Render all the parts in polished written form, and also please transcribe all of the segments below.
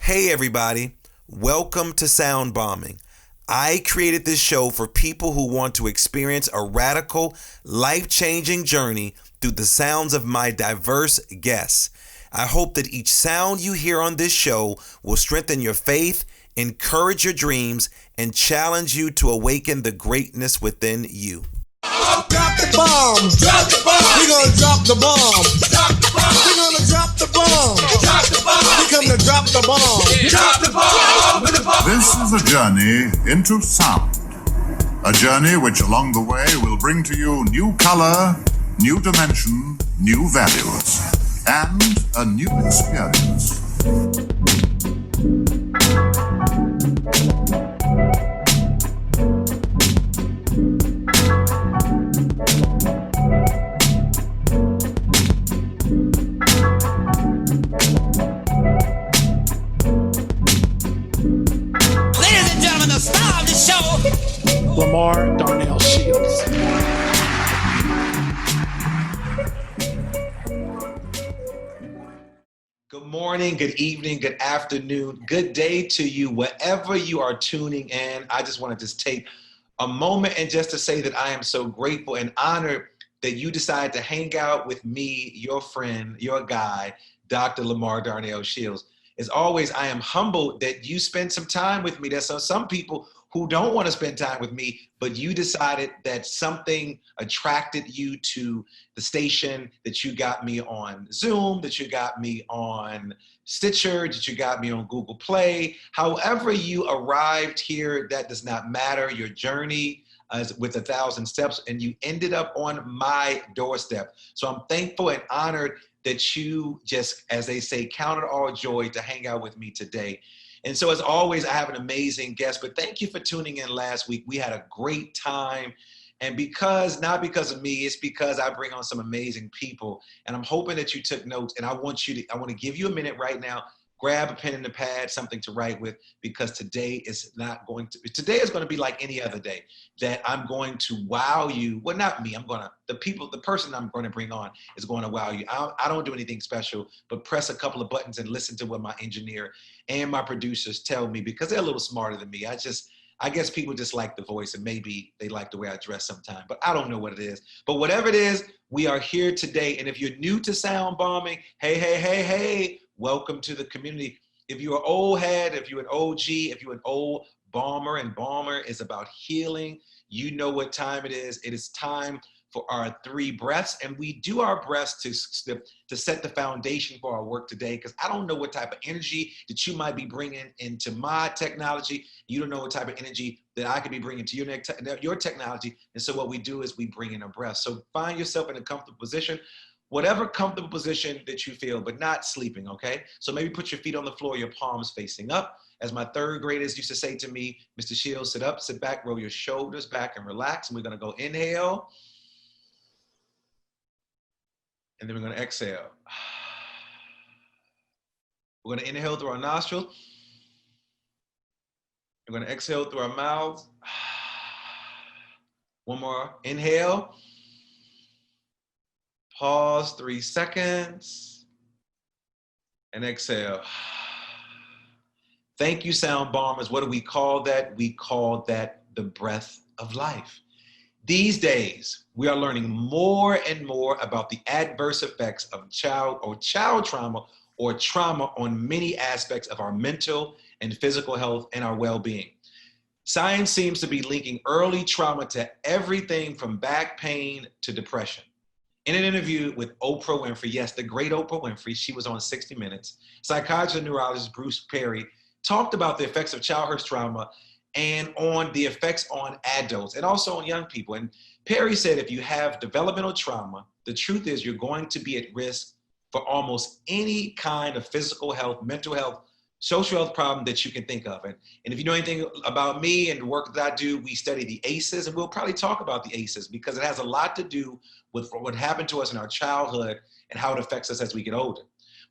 Hey everybody, welcome to Sound Bombing. I created this show for people who want to experience a radical, life-changing journey through the sounds of my diverse guests. I hope that each sound you hear on this show will strengthen your faith, encourage your dreams, and challenge you to awaken the greatness within you. Drop the bomb. Drop the bomb. We're gonna drop the bomb. Drop the bomb. We're gonna drop the bomb. Drop the bomb. We come to drop the bomb. Drop the bomb. This is a journey into sound. A journey which along the way will bring to you new color, new dimension, new values, and a new experience. Lamar Darnell Shields. Good morning, good evening, good afternoon, good day to you, wherever you are tuning in. I just want to take a moment and just to say that I am so grateful and honored that you decided to hang out with me, your friend, your guy, Dr. Lamar Darnell Shields. As always, I am humbled that you spend some time with me. There's some people who don't want to spend time with me, but you decided that something attracted you to the station, that you got me on Zoom, that you got me on Stitcher, that you got me on Google Play. However you arrived here, that does not matter. Your journey is with 1,000 steps, and you ended up on my doorstep. So I'm thankful and honored that you just, as they say, count it all joy to hang out with me today. And so as always, I have an amazing guest, but thank you for tuning in last week. We had a great time. And not because of me, it's because I bring on some amazing people. And I'm hoping that you took notes, and I want to give you a minute right now. Grab a pen and a pad, something to write with, because today is going to be like any other day, that I'm going to wow you. Well, not me. The person I'm going to bring on is going to wow you. I don't do anything special, but press a couple of buttons and listen to what my engineer and my producers tell me, because they're a little smarter than me. I guess people just like the voice, and maybe they like the way I dress sometimes, but I don't know what it is. But whatever it is, we are here today. And if you're new to sound bombing, hey, welcome to the community. If you're an old head, if you're an OG, if you're an old bomber, and bomber is about healing, you know what time it is. It is time for our 3 breaths, and we do our breaths to set the foundation for our work today, because I don't know what type of energy that you might be bringing into my technology. You don't know what type of energy that I could be bringing to your technology, and so what we do is we bring in a breath. So find yourself in a comfortable position, whatever comfortable position that you feel, but not sleeping, okay? So maybe put your feet on the floor, your palms facing up. As my 3rd graders used to say to me, Mr. Shields, sit up, sit back, roll your shoulders back, and relax. And we're gonna go inhale. And then we're going to exhale. We're going to inhale through our nostrils. We're going to exhale through our mouths. One more. Inhale. Pause 3 seconds. And exhale. Thank you, sound bombers. What do we call that? We call that the breath of life. These days, we are learning more and more about the adverse effects of child trauma or trauma on many aspects of our mental and physical health and our well-being. Science seems to be linking early trauma to everything from back pain to depression. In an interview with Oprah Winfrey, yes, the great Oprah Winfrey, she was on 60 Minutes, psychiatrist and neurologist Bruce Perry talked about the effects of childhood trauma and on the effects on adults and also on young people. And Perry said, if you have developmental trauma, the truth is you're going to be at risk for almost any kind of physical health, mental health, social health problem that you can think of. And if you know anything about me and the work that I do, we study the ACEs, and we'll probably talk about the ACEs because it has a lot to do with what happened to us in our childhood and how it affects us as we get older.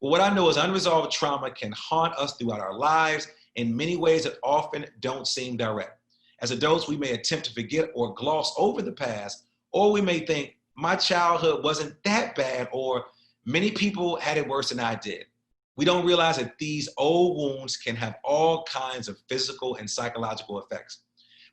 Well, what I know is unresolved trauma can haunt us throughout our lives in many ways that often don't seem direct. As adults, we may attempt to forget or gloss over the past, or we may think, my childhood wasn't that bad, or many people had it worse than I did. We don't realize that these old wounds can have all kinds of physical and psychological effects.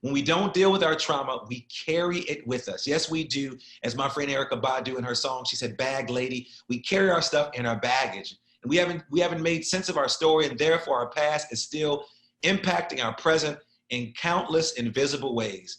When we don't deal with our trauma, we carry it with us. Yes, we do. As my friend Erykah Badu in her song, she said, "Bag lady." We carry our stuff in our baggage. And we haven't made sense of our story, and therefore our past is still impacting our present in countless invisible ways.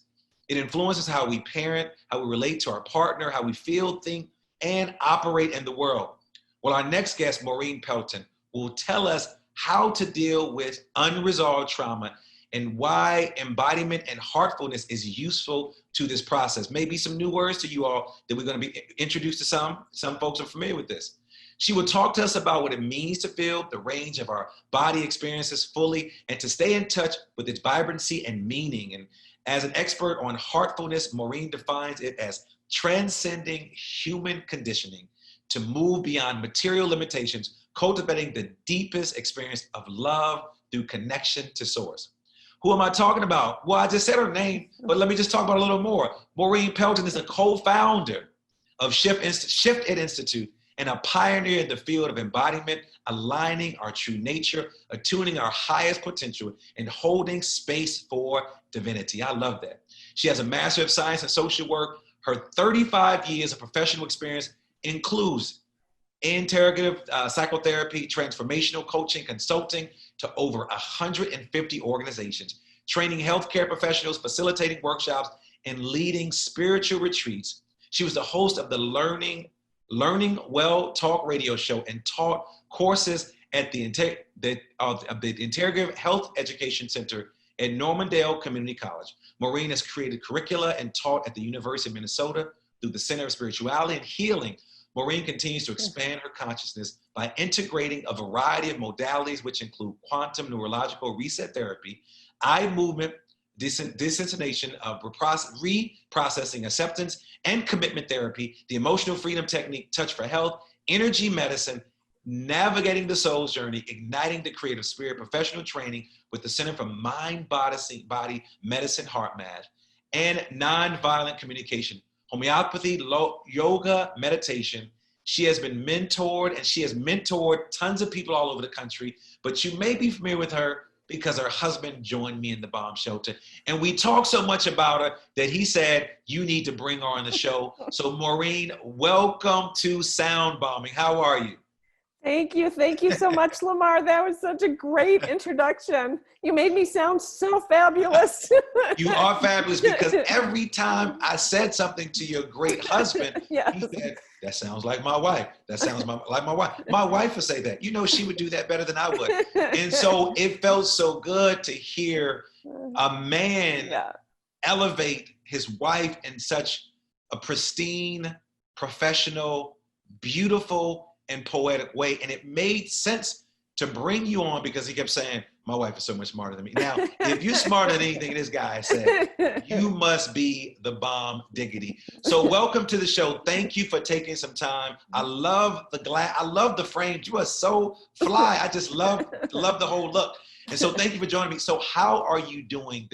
It influences how we parent, how we relate to our partner, how we feel, think, and operate in the world. Well, our next guest, Maureen Pelton, will tell us how to deal with unresolved trauma and why embodiment and heartfulness is useful to this process. Maybe some new words to you all that we're going to be introduced to some. Some folks are familiar with this. She will talk to us about what it means to feel the range of our body experiences fully and to stay in touch with its vibrancy and meaning. And as an expert on heartfulness, Maureen defines it as transcending human conditioning to move beyond material limitations, cultivating the deepest experience of love through connection to source. Who am I talking about? Well, I just said her name, but let me just talk about it a little more. Maureen Pelton is a co-founder of Shift It Institute and a pioneer in the field of embodiment, aligning our true nature, attuning our highest potential, and holding space for divinity. I love that. She has a Master of Science in Social Work. Her 35 years of professional experience includes integrative psychotherapy, transformational coaching, consulting to over 150 organizations, training healthcare professionals, facilitating workshops, and leading spiritual retreats. She was the host of the Learning Well talk radio show and taught courses at the Integrative Health Education Center at Normandale Community College. Maureen has created curricula and taught at the University of Minnesota through the Center of Spirituality and Healing. Maureen continues to expand her consciousness by integrating a variety of modalities, which include quantum neurological reset therapy, eye movement, disintonation of reprocessing acceptance, and commitment therapy, the emotional freedom technique, touch for health, energy medicine, navigating the soul's journey, igniting the creative spirit, professional training with the Center for Mind, Body Medicine, Heart Math, and nonviolent communication, homeopathy, yoga, meditation. She has been mentored, and she has mentored tons of people all over the country, but you may be familiar with her because her husband joined me in the bomb shelter. And we talked so much about her that he said, you need to bring her on the show. So Maureen, welcome to Sound Bombing. How are you? Thank you. Thank you so much, Lamar. That was such a great introduction. You made me sound so fabulous. You are fabulous, because every time I said something to your great husband, yes. He said, that sounds like my wife. That sounds like my wife. My wife would say that. You know, she would do that better than I would. And so it felt so good to hear a man elevate his wife in such a pristine, professional, beautiful, and poetic way. And it made sense to bring you on because he kept saying, my wife is so much smarter than me. Now, if you're smarter than anything this guy said, you must be the bomb diggity. So welcome to the show. Thank you for taking some time. I love the glass. I love the frames. You are so fly. I just love the whole look. And so thank you for joining me. So how are you doing?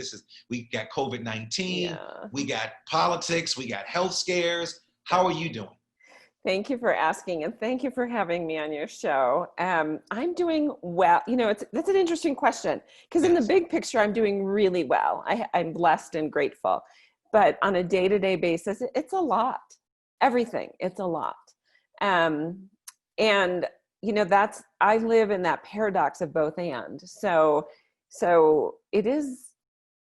We got COVID-19, we got politics, we got health scares. How are you doing? Thank you for asking, and thank you for having me on your show. I'm doing well. You know, that's an interesting question, because in the big picture, I'm doing really well. I'm blessed and grateful. But on a day-to-day basis, it's a lot. Everything, it's a lot. And, you know, I live in that paradox of both and. So it is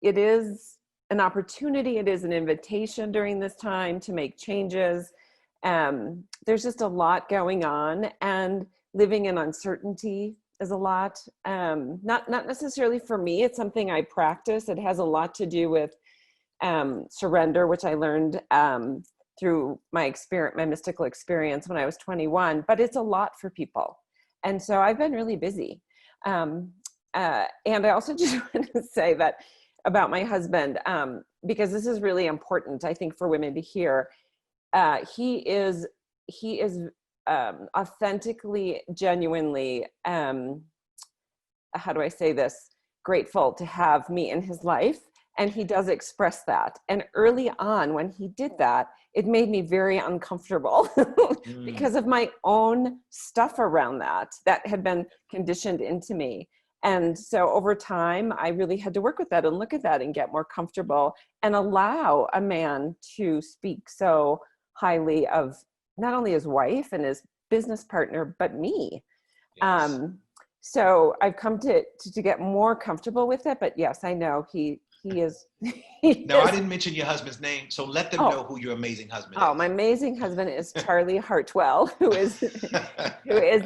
an opportunity, it is an invitation during this time to make changes. There's just a lot going on, and living in uncertainty is a lot. Not necessarily for me, it's something I practice. It has a lot to do with surrender, which I learned through my mystical experience when I was 21, but it's a lot for people. And so I've been really busy. And I also just want to say that about my husband, because this is really important, I think, for women to hear. He is authentically, genuinely, how do I say this, grateful to have me in his life. And he does express that. And early on, when he did that, it made me very uncomfortable because of my own stuff around that had been conditioned into me. And so over time, I really had to work with that and look at that and get more comfortable and allow a man to speak so highly of not only his wife and his business partner, but me. Yes. So I've come to get more comfortable with it. But yes, I know he is. Now, I didn't mention your husband's name, so let them know who your amazing husband is. Oh, my amazing husband is Charlie Hartwell, who is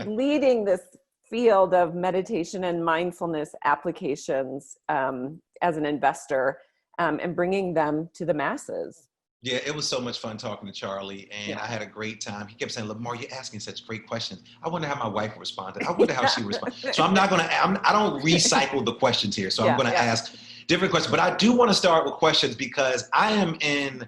leading this field of meditation and mindfulness applications as an investor and bringing them to the masses. Yeah, it was so much fun talking to Charlie, and I had a great time. He kept saying, Lamar, you're asking such great questions. I wonder how my wife responded. I wonder how she responded. So I don't recycle the questions here. So I'm going to ask different questions, but I do want to start with questions because I am in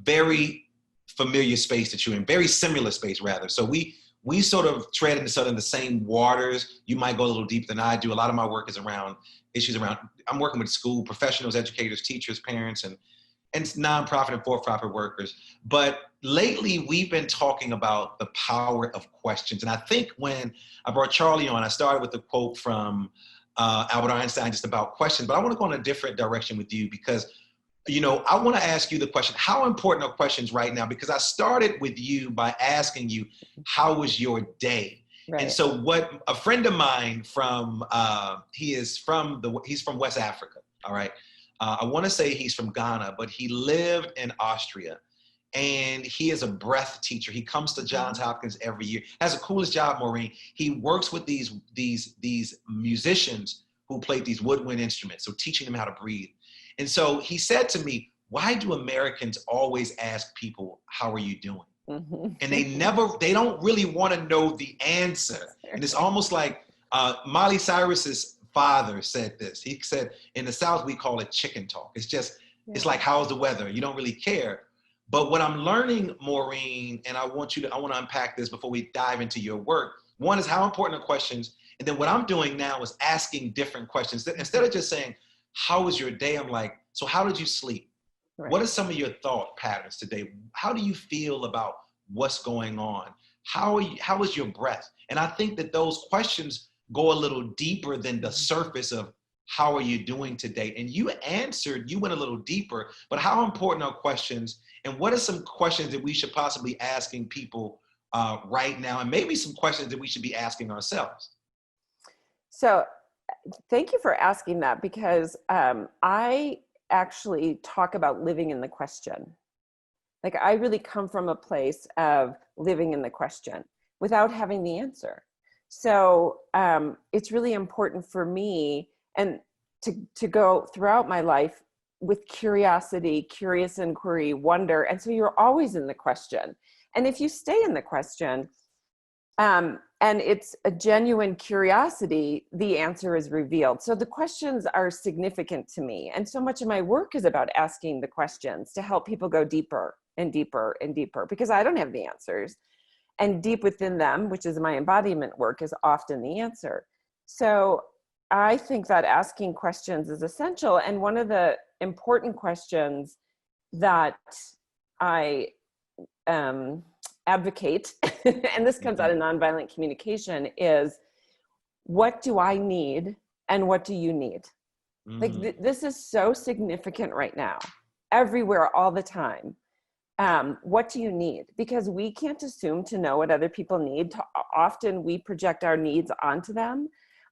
very familiar space that you're in, very similar space rather. So we sort of tread in the same waters. You might go a little deeper than I do. A lot of my work is around issues around, I'm working with school professionals, educators, teachers, parents, and nonprofit and for-profit workers. But lately we've been talking about the power of questions. And I think when I brought Charlie on, I started with the quote from Albert Einstein just about questions, but I want to go in a different direction with you because, you know, I want to ask you the question, how important are questions right now? Because I started with you by asking you, how was your day? Right. And so what a friend of mine from, he's from West Africa. All right. I want to say he's from Ghana, but he lived in Austria and he is a breath teacher. He comes to Johns Hopkins every year, has the coolest job, Maureen. He works with these musicians who play these woodwind instruments. So teaching them how to breathe. And so he said to me, why do Americans always ask people, how are you doing? Mm-hmm. And they don't really want to know the answer. And it's almost like Miley Cyrus's father said this. He said, in the South, we call it chicken talk. It's just, it's like, how's the weather? You don't really care. But what I'm learning, Maureen, and I want to unpack this before we dive into your work. One is how important are questions. And then what I'm doing now is asking different questions. Instead of just saying, how was your day? I'm like, so how did you sleep? Right. What are some of your thought patterns today? How do you feel about what's going on? How is your breath? And I think that those questions go a little deeper than the surface of how are you doing today? And you went a little deeper, but how important are questions? And what are some questions that we should possibly be asking people right now? And maybe some questions that we should be asking ourselves. So thank you for asking that because I actually talk about living in the question. Like I really come from a place of living in the question without having the answer. So it's really important for me and to go throughout my life with curiosity, curious inquiry, wonder. And so you're always in the question. And if you stay in the question and it's a genuine curiosity, the answer is revealed. So the questions are significant to me. And so much of my work is about asking the questions to help people go deeper and deeper and deeper because I don't have the answers. And deep within them, which is my embodiment work, is often the answer. So I think that asking questions is essential. And one of the important questions that I advocate, and this comes out of nonviolent communication, is what do I need and what do you need? Mm-hmm. Like this is so significant right now, everywhere, all the time. What do you need? Because we can't assume to know what other people need. Often we project our needs onto them.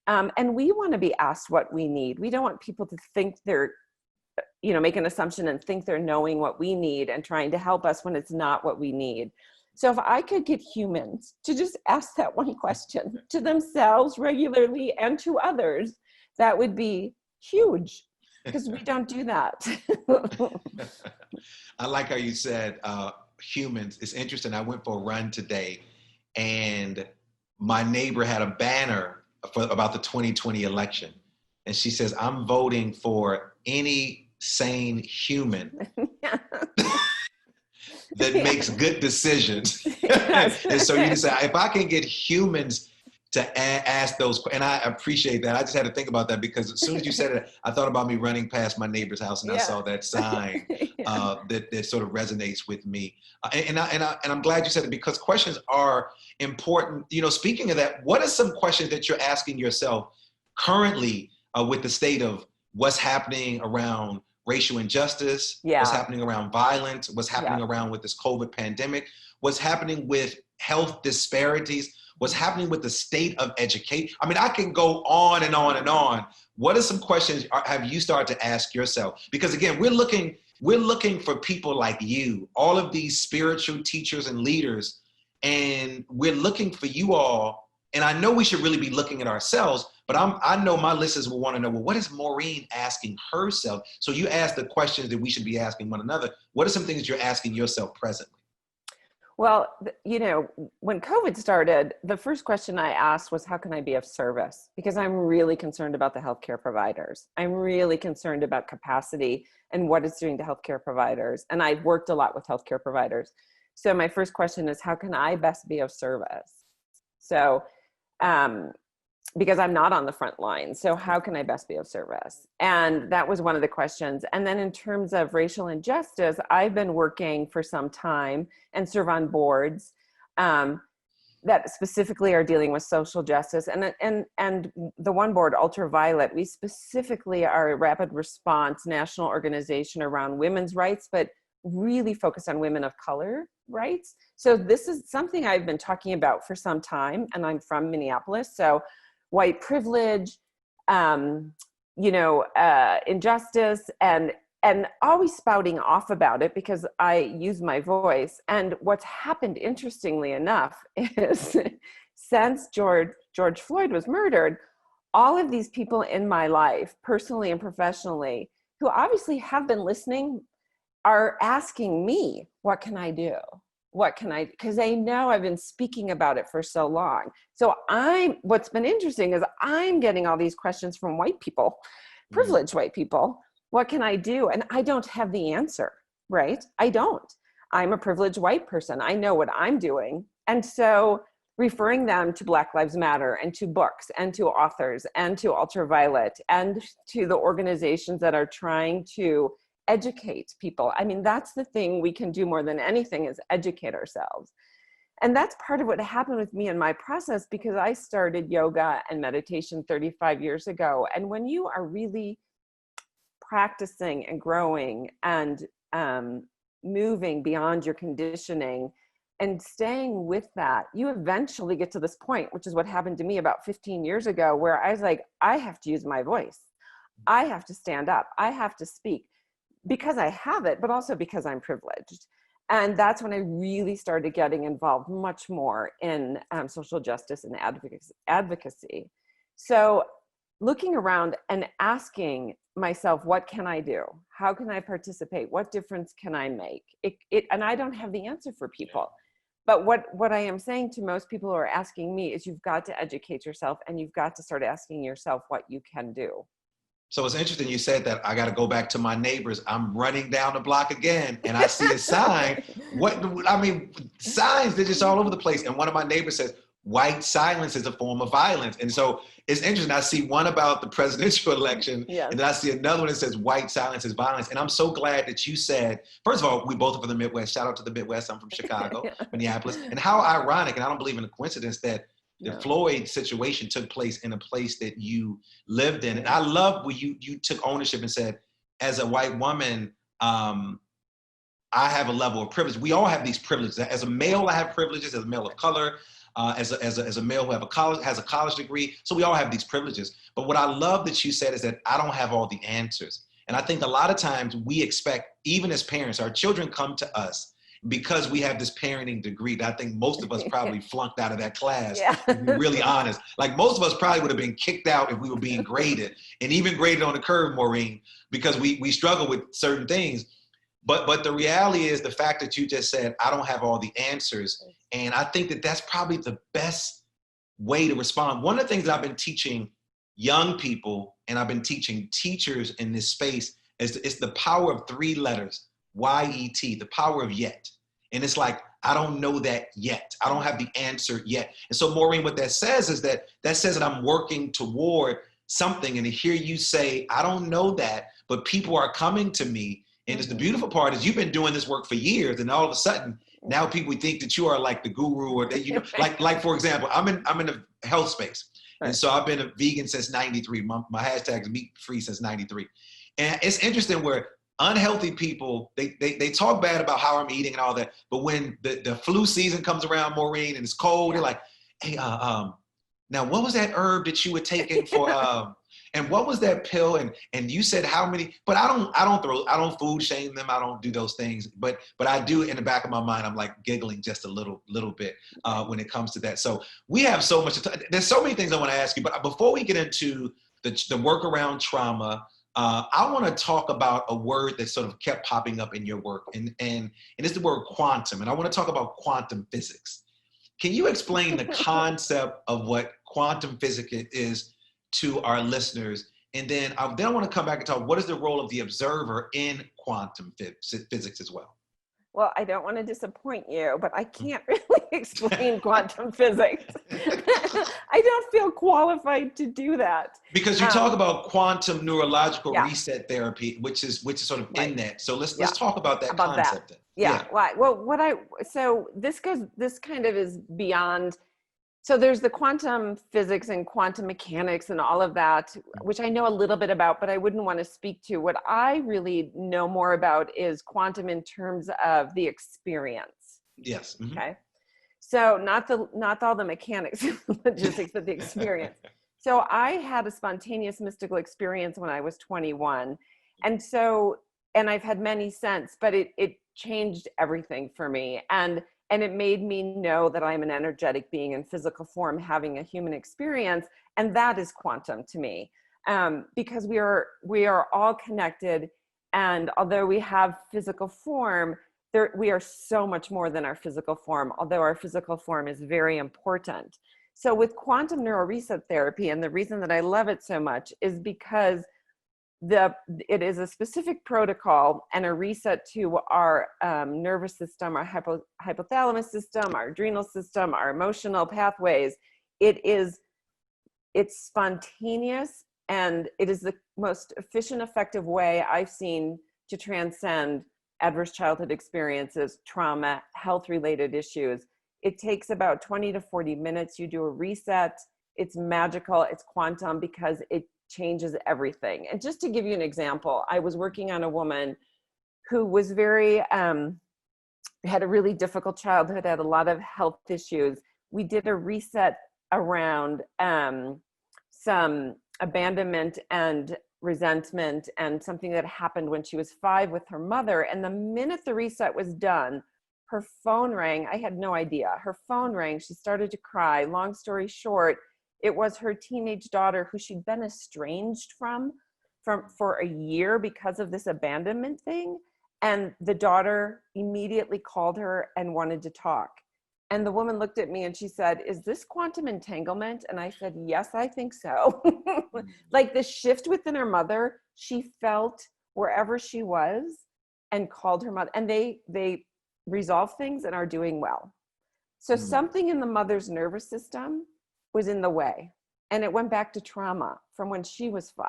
And we want to be asked what we need. We don't want people to think they're, make an assumption and think they're knowing what we need and trying to help us when it's not what we need. So if I could get humans to just ask that one question to themselves regularly and to others, that would be huge. Because we don't do that. I like how you said humans. It's interesting. I went for a run today and my neighbor had a banner about the 2020 election. And she says, I'm voting for any sane human that makes good decisions. And so you just say, if I can get humans to ask those, and I appreciate that. I just had to think about that because as soon as you said it, I thought about me running past my neighbor's house and I saw that sign that sort of resonates with me. And I'm glad you said it because questions are important. You know, speaking of that, what are some questions that you're asking yourself currently with the state of what's happening around racial injustice, what's happening around violence, what's happening around with this COVID pandemic, what's happening with health disparities, what's happening with the state of education? I mean, I can go on and on and on. What are some questions have you started to ask yourself? Because again, we're looking for people like you, all of these spiritual teachers and leaders, and we're looking for you all. And I know we should really be looking at ourselves, but I know my listeners will want to know, well, what is Maureen asking herself? So you ask the questions that we should be asking one another. What are some things you're asking yourself presently? Well, you know, when COVID started, the first question I asked was, how can I be of service? Because I'm really concerned about the healthcare providers. I'm really concerned about capacity and what it's doing to healthcare providers. And I've worked a lot with healthcare providers. So my first question is, how can I best be of service? So, because I'm not on the front line. So how can I best be of service? And that was one of the questions. And then in terms of racial injustice, I've been working for some time and serve on boards that specifically are dealing with social justice. And the one board, Ultraviolet, we specifically are a rapid response national organization around women's rights, but really focused on women of color rights. So this is something I've been talking about for some time, and I'm from Minneapolis. So white privilege, injustice, and always spouting off about it because I use my voice. And what's happened, interestingly enough, is since George Floyd was murdered, all of these people in my life, personally and professionally, who obviously have been listening, are asking me, what can I do? Because they know I've been speaking about it for so long. So what's been interesting is I'm getting all these questions from white people, privileged white people. What can I do? And I don't have the answer, right? I don't. I'm a privileged white person. I know what I'm doing. And so referring them to Black Lives Matter and to books and to authors and to Ultraviolet and to the organizations that are trying to educate people. I mean, that's the thing we can do more than anything, is educate ourselves. And that's part of what happened with me in my process, because I started yoga and meditation 35 years ago. And when you are really practicing and growing and moving beyond your conditioning and staying with that, you eventually get to this point, which is what happened to me about 15 years ago, where I was like, I have to use my voice. I have to stand up. I have to speak. Because I have it, but also because I'm privileged. And that's when I really started getting involved much more in social justice and advocacy. So looking around and asking myself, what can I do? How can I participate? What difference can I make? And I don't have the answer for people. But what I am saying to most people who are asking me is, you've got to educate yourself, and you've got to start asking yourself what you can do. So it's interesting you said that. I got to go back to my neighbors. I'm running down the block again and I see a sign. Signs, they're just all over the place. And one of my neighbors says, white silence is a form of violence. And so it's interesting. I see one about the presidential election, and then I see another one that says white silence is violence. And I'm so glad that you said, first of all, we both are from the Midwest. Shout out to the Midwest. I'm from Chicago, Minneapolis. And how ironic, and I don't believe in a coincidence, that the Floyd situation took place in a place that you lived in. And I love where you took ownership and said, as a white woman, I have a level of privilege. We all have these privileges. As a male, I have privileges. As a male of color, as a male who has a college degree. So we all have these privileges. But what I love that you said is that I don't have all the answers. And I think a lot of times we expect, even as parents, our children come to us because we have this parenting degree that I think most of us probably flunked out of that class, to be really honest. Like most of us probably would have been kicked out if we were being graded, and even graded on the curve, Maureen, because we struggle with certain things. But the reality is the fact that you just said, I don't have all the answers. And I think that that's probably the best way to respond. One of the things that I've been teaching young people, and I've been teaching teachers in this space, is it's the power of 3 letters. YET, the power of yet. And it's like, I don't know that yet. I don't have the answer yet. And so Maureen, what that says is that says that I'm working toward something. And to hear you say, I don't know that, but people are coming to me. And it's the beautiful part is you've been doing this work for years, and all of a sudden now people think that you are like the guru, or that, you know, like for example, I'm in the health space. Right. And so I've been a vegan since 93. My hashtag is meat free since 93. And it's interesting where unhealthy people, they talk bad about how I'm eating and all that. But when the flu season comes around, Maureen, and it's cold, they're like, hey, now what was that herb that you were taking for, and what was that pill? And you said how many, but I don't food shame them. I don't do those things, but I do in the back of my mind, I'm like giggling just a little bit when it comes to that. So we have so much, there's so many things I want to ask you, but before we get into the work around trauma, I want to talk about a word that sort of kept popping up in your work, and it's the word quantum. And I want to talk about quantum physics. Can you explain the concept of what quantum physics is to our listeners? And then I want to come back and talk, what is the role of the observer in quantum physics as well? Well, I don't want to disappoint you, but I can't really explain quantum physics. I don't feel qualified to do that. Because you talk about quantum neurological reset therapy, which is sort of in that. So let's talk about that concept. Then. Yeah. Why? Well, so this kind of is beyond. So there's the quantum physics and quantum mechanics and all of that, which I know a little bit about, but I wouldn't want to speak to. What I really know more about is quantum in terms of the experience. Yes. Mm-hmm. Okay. So not all the mechanics, logistics, but the experience. So I had a spontaneous mystical experience when I was 21. And I've had many since, but it changed everything for me. And it made me know that I'm an energetic being in physical form having a human experience. And that is quantum to me, because we are all connected. And although we have physical form, we are so much more than our physical form, although our physical form is very important. So with quantum neural reset therapy, and the reason that I love it so much is because it is a specific protocol and a reset to our nervous system, our hypothalamus system, our adrenal system, our emotional pathways. It's spontaneous, and it is the most efficient, effective way I've seen to transcend adverse childhood experiences, trauma, health-related issues. It takes about 20 to 40 minutes. You do a reset. It's magical. It's quantum because it changes everything. And just to give you an example, I was working on a woman who was had a really difficult childhood, had a lot of health issues. We did a reset around some abandonment and resentment and something that happened when she was 5 with her mother. And the minute the reset was done, her phone rang. I had no idea. Her phone rang. She started to cry. Long story short, it was her teenage daughter who she'd been estranged from for a year because of this abandonment thing. And the daughter immediately called her and wanted to talk. And the woman looked at me and she said, "Is this quantum entanglement?" And I said, "Yes, I think so." Like the shift within her mother, she felt wherever she was and called her mother, and they resolve things and are doing well. So something in the mother's nervous system was in the way, and it went back to trauma from when she was 5.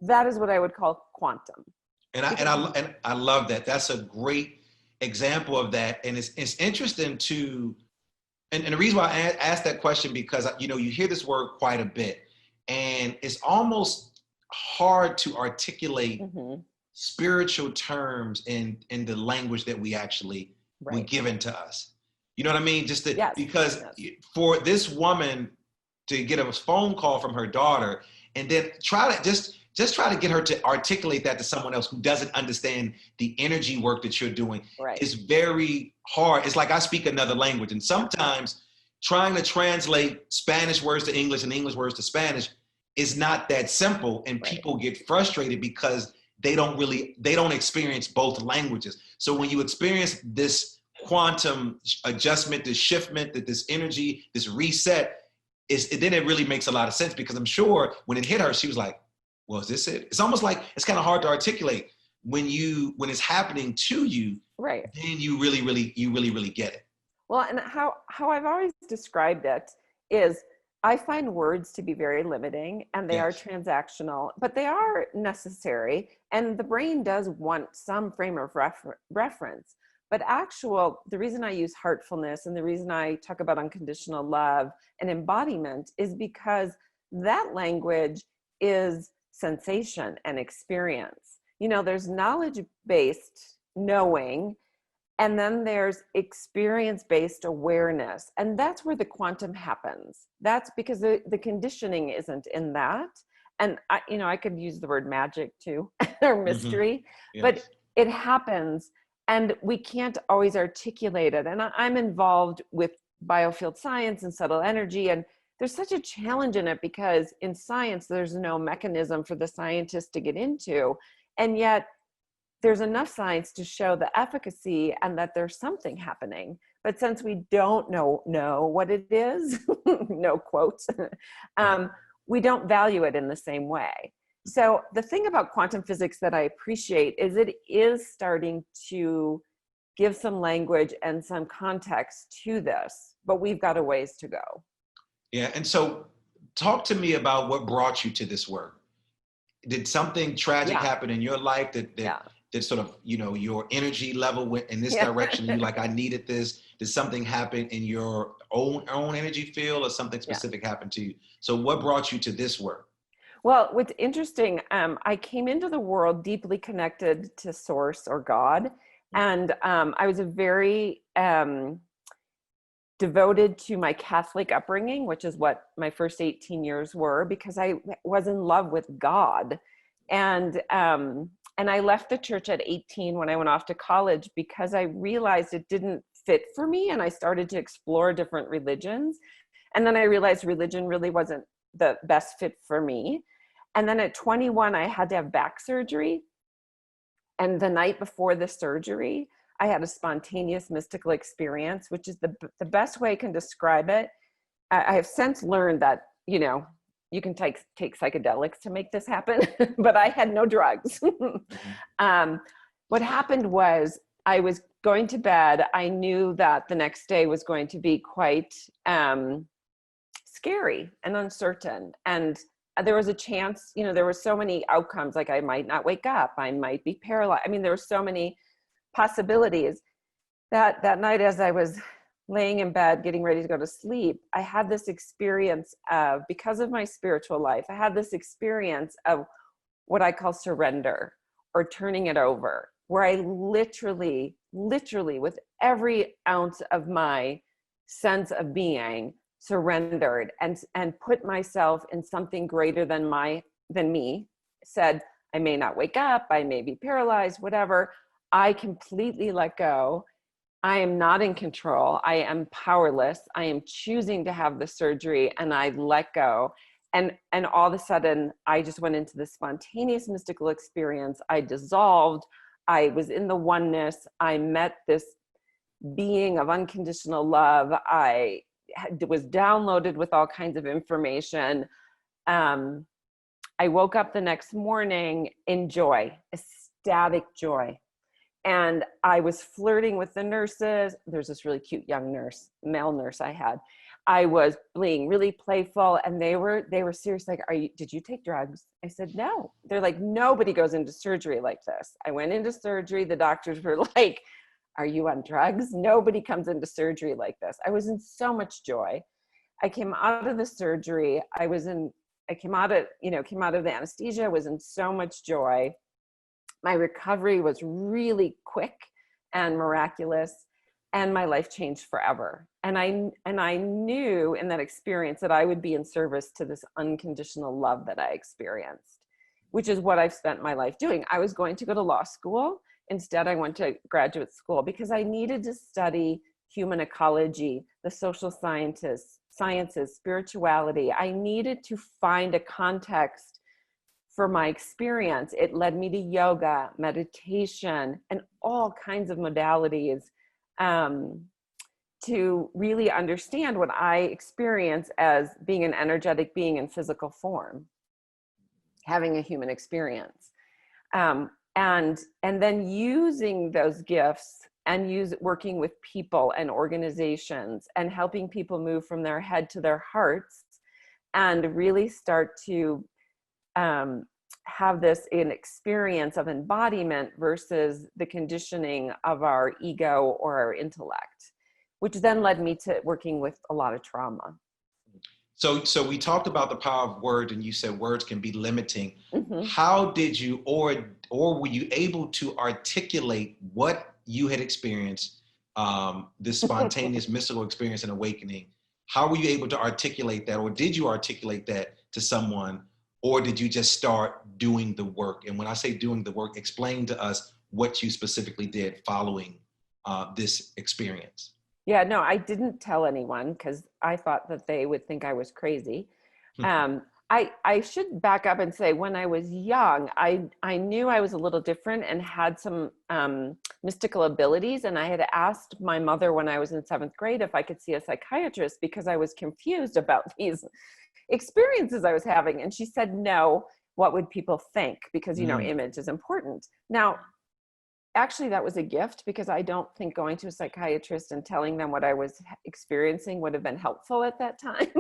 That is what I would call quantum. And I love that. That's a great example of that. And it's interesting to, and the reason why I asked that question, because you hear this word quite a bit, and it's almost hard to articulate spiritual terms in the language that we actually were given to us. You know what I mean? Because for this woman to get a phone call from her daughter and then try to get her to articulate that to someone else who doesn't understand the energy work that you're doing is very hard. It's like I speak another language, and sometimes trying to translate Spanish words to English and English words to Spanish is not that simple, and people get frustrated because they don't experience both languages. So when you experience this quantum adjustment, this shiftment, that this energy, this reset, then it really makes a lot of sense, because I'm sure when it hit her, she was like, well, is this it? It's almost like it's kind of hard to articulate when it's happening to you. Right. then you really get it. Well, and how I've always described it is I find words to be very limiting, and they are Yes. transactional, but they are necessary. And the brain does want some frame of reference. But the reason I use heartfulness and the reason I talk about unconditional love and embodiment is because that language is sensation and experience. There's knowledge-based knowing, and then there's experience-based awareness. And that's where the quantum happens. That's because the conditioning isn't in that. And I could use the word magic too, or mystery, Yes. but it happens and we can't always articulate it. And I'm involved with biofield science and subtle energy. And there's such a challenge in it because in science, there's no mechanism for the scientist to get into. And yet there's enough science to show the efficacy and that there's something happening. But since we don't know what it is, no quotes, we don't value it in the same way. So the thing about quantum physics that I appreciate is it is starting to give some language and some context to this, but we've got a ways to go. Yeah, and so talk to me about what brought you to this work. Did something tragic happen in your life that sort of, your energy level went in this direction? And you're like, I needed this. Did something happen in your own energy field, or something specific happened to you? So what brought you to this work? Well, what's interesting, I came into the world deeply connected to Source or God. And I was a very devoted to my Catholic upbringing, which is what my first 18 years were, because I was in love with God. And I left the church at 18 when I went off to college because I realized it didn't fit for me. And I started to explore different religions. And then I realized religion really wasn't the best fit for me. And then at 21, I had to have back surgery. And the night before the surgery, I had a spontaneous mystical experience, which is the best way I can describe it. I have since learned that, you can take psychedelics to make this happen, but I had no drugs. What happened was I was going to bed. I knew that the next day was going to be quite scary and uncertain. And there was a chance, there were so many outcomes, like I might not wake up, I might be paralyzed. I mean, there were so many possibilities that night as I was laying in bed, getting ready to go to sleep, I had this experience of, because of my spiritual life, I had this experience of what I call surrender or turning it over, where I literally with every ounce of my sense of being surrendered and put myself in something greater than me, said, I may not wake up, I may be paralyzed, whatever. I completely let go. I am not in control. I am powerless. I am choosing to have the surgery, and I let go. And all of a sudden, I just went into this spontaneous mystical experience. I dissolved. I was in the oneness. I met this being of unconditional love. I was downloaded with all kinds of information. I woke up the next morning in joy, ecstatic joy. And I was flirting with the nurses. There's this really cute young nurse, male nurse I had. I was being really playful, and they were serious, like, did you take drugs? I said, no. They're like, nobody goes into surgery like this. I went into surgery. The doctors were like, are you on drugs? Nobody comes into surgery like this. I was in so much joy. I came out of the surgery. I came out of the anesthesia, was in so much joy. My recovery was really quick and miraculous, and my life changed forever. And I knew in that experience that I would be in service to this unconditional love that I experienced, which is what I've spent my life doing. I was going to go to law school. Instead, I went to graduate school because I needed to study human ecology, the social sciences, spirituality. I needed to find a context for my experience. It led me to yoga, meditation, and all kinds of modalities to really understand what I experience as being an energetic being in physical form, having a human experience. and then using those gifts and working with people and organizations and helping people move from their head to their hearts and really start to have an experience of embodiment versus the conditioning of our ego or our intellect, which then led me to working with a lot of trauma. So we talked about the power of words, and you said words can be limiting. Mm-hmm. How did you, or were you able to articulate what you had experienced, this spontaneous mystical experience and awakening? How were you able to articulate that, or did you articulate that to someone, or did you just start doing the work? And when I say doing the work, explain to us what you specifically did following this experience. Yeah, no, I didn't tell anyone because I thought that they would think I was crazy. I should back up and say when I was young, I knew I was a little different and had some mystical abilities. And I had asked my mother when I was in 7th grade if I could see a psychiatrist because I was confused about these experiences I was having. And she said, no, what would people think? Because, you know, image is important. Now, actually, that was a gift because I don't think going to a psychiatrist and telling them what I was experiencing would have been helpful at that time.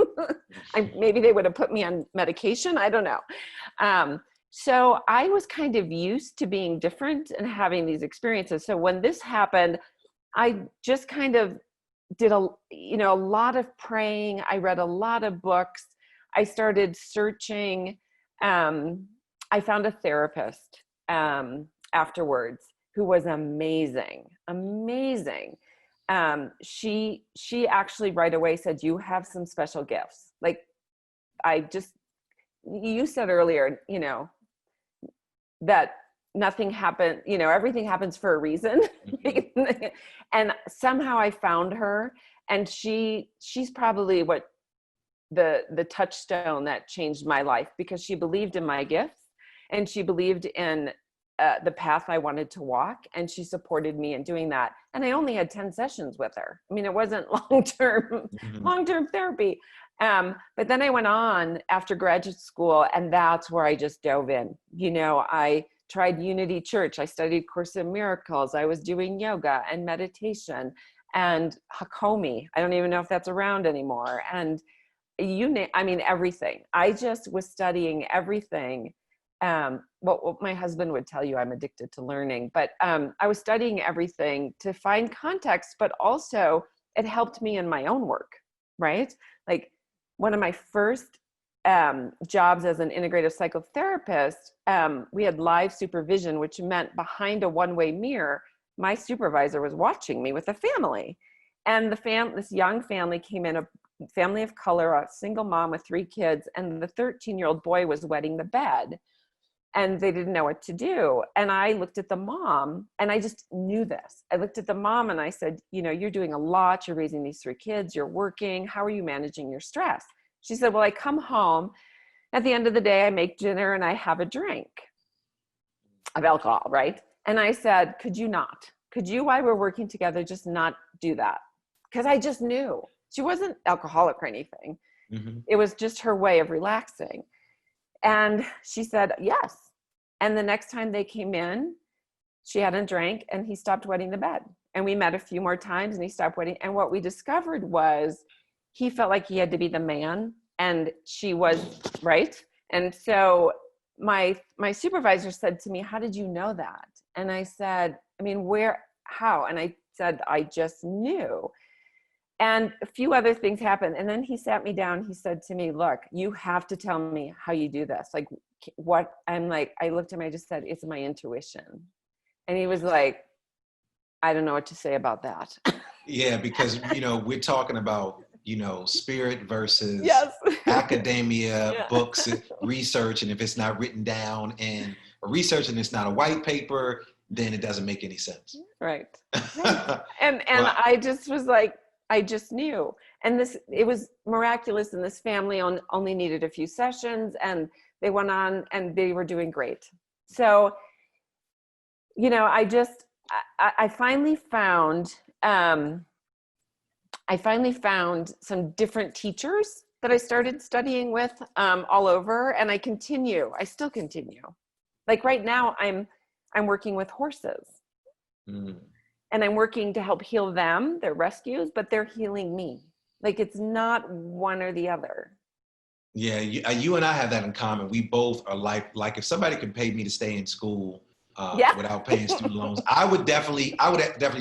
Maybe they would have put me on medication. I don't know. So I was kind of used to being different and having these experiences. So when this happened, I just kind of did a lot of praying. I read a lot of books. I started searching. I found a therapist afterwards who was amazing. She actually right away said, you have some special gifts. Like you said earlier, you know, that nothing happened, you know, everything happens for a reason. And somehow I found her, and she's probably what the touchstone that changed my life, because she believed in my gifts and she believed in the path I wanted to walk, and she supported me in doing that. And I only had 10 sessions with her. I mean, it wasn't long-term therapy. But then I went on after graduate school, and that's where I just dove in. You know, I tried Unity Church. I studied Course in Miracles. I was doing yoga and meditation and Hakomi. I don't even know if that's around anymore. And everything. I just was studying everything. What my husband would tell you, I'm addicted to learning, but I was studying everything to find context, but also it helped me in my own work, right? Like one of my first jobs as an integrative psychotherapist, we had live supervision, which meant behind a one-way mirror, my supervisor was watching me with a family. And this young family came in, a family of color, a single mom with 3 kids, and the 13-year-old boy was wetting the bed. And they didn't know what to do. And I looked at the mom, and I just knew this. I looked at the mom and I said, you know, you're doing a lot. You're raising these 3 kids. You're working. How are you managing your stress? She said, well, I come home. At the end of the day, I make dinner and I have a drink of alcohol, right? And I said, could you, while we're working together, just not do that? Because I just knew. She wasn't alcoholic or anything. Mm-hmm. It was just her way of relaxing. And she said, yes. And the next time they came in, she hadn't drank, and he stopped wetting the bed. And we met a few more times, and he stopped wetting. And what we discovered was he felt like he had to be the man, and she was, right? And so my supervisor said to me, how did you know that? And I said, how? And I said, I just knew. And a few other things happened. And then he sat me down. He said to me, look, you have to tell me how you do this. Like what? I'm like, I looked at him, I just said, it's my intuition. And he was like, I don't know what to say about that. Yeah, because, you know, we're talking about, you know, spirit versus academia, books, research. And if it's not written down in a research and it's not a white paper, then it doesn't make any sense. Right. And wow. I just was like, I just knew. And it was miraculous. And this family only needed a few sessions, and they went on and they were doing great. So, you know, I finally found some different teachers that I started studying with all over. And I still continue. Like right now I'm I'm working with horses. Mm. And I'm working to help heal them, their rescues, but they're healing me. Like, it's not one or the other. Yeah, you and I have that in common. We both are like if somebody could pay me to stay in school Yeah. without paying student loans, I would definitely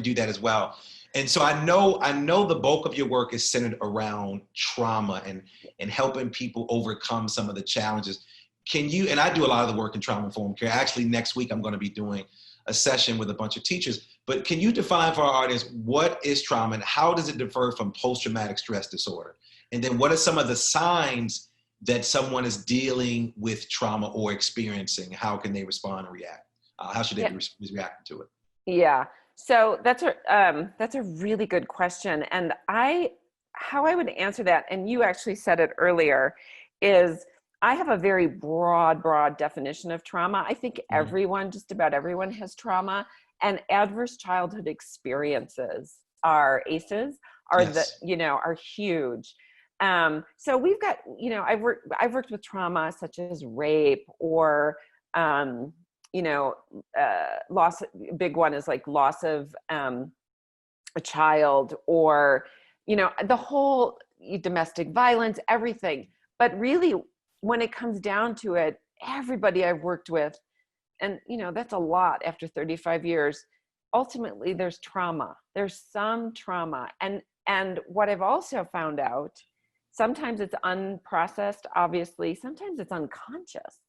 do that as well. And so I know the bulk of your work is centered around trauma and helping people overcome some of the challenges. Can you, and I do a lot of the work in trauma-informed care. Actually, next week I'm going to be doing a session with a bunch of teachers. But can you define for our audience what is trauma and how does it differ from post-traumatic stress disorder? And then what are some of the signs that someone is dealing with trauma or experiencing? How can they respond and react? How should they be reacting to it? Yeah. So that's a really good question. And how I would answer that, and you actually said it earlier, is I have a very broad definition of trauma. I think just about everyone has trauma, and adverse childhood experiences are ACEs, are huge. So we've got, I've worked with trauma such as rape or, loss. Big one is like loss of a child, or, the whole domestic violence, everything. But really, when it comes down to it, everybody I've worked with, and that's a lot after 35 years, ultimately there's trauma. There's some trauma. And what I've also found out, sometimes it's unprocessed, obviously, sometimes it's unconscious.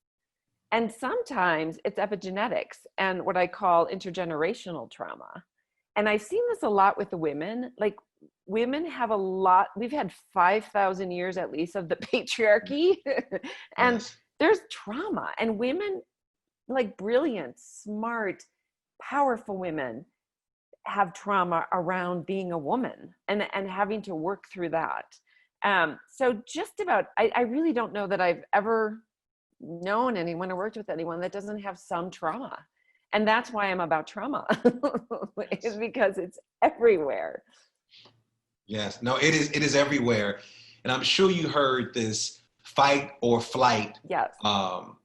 And sometimes it's epigenetics and what I call intergenerational trauma. And I've seen this a lot with the women. Like, women have a lot, we've had 5,000 years at least of the patriarchy. And there's trauma. And women, like brilliant, smart, powerful women, have trauma around being a woman and having to work through that. So just about, I really don't know that I've ever known anyone or worked with anyone that doesn't have some trauma. And that's why I'm about trauma, is because it's everywhere. Yes, no, it is everywhere. And I'm sure you heard this fight or flight. Yes.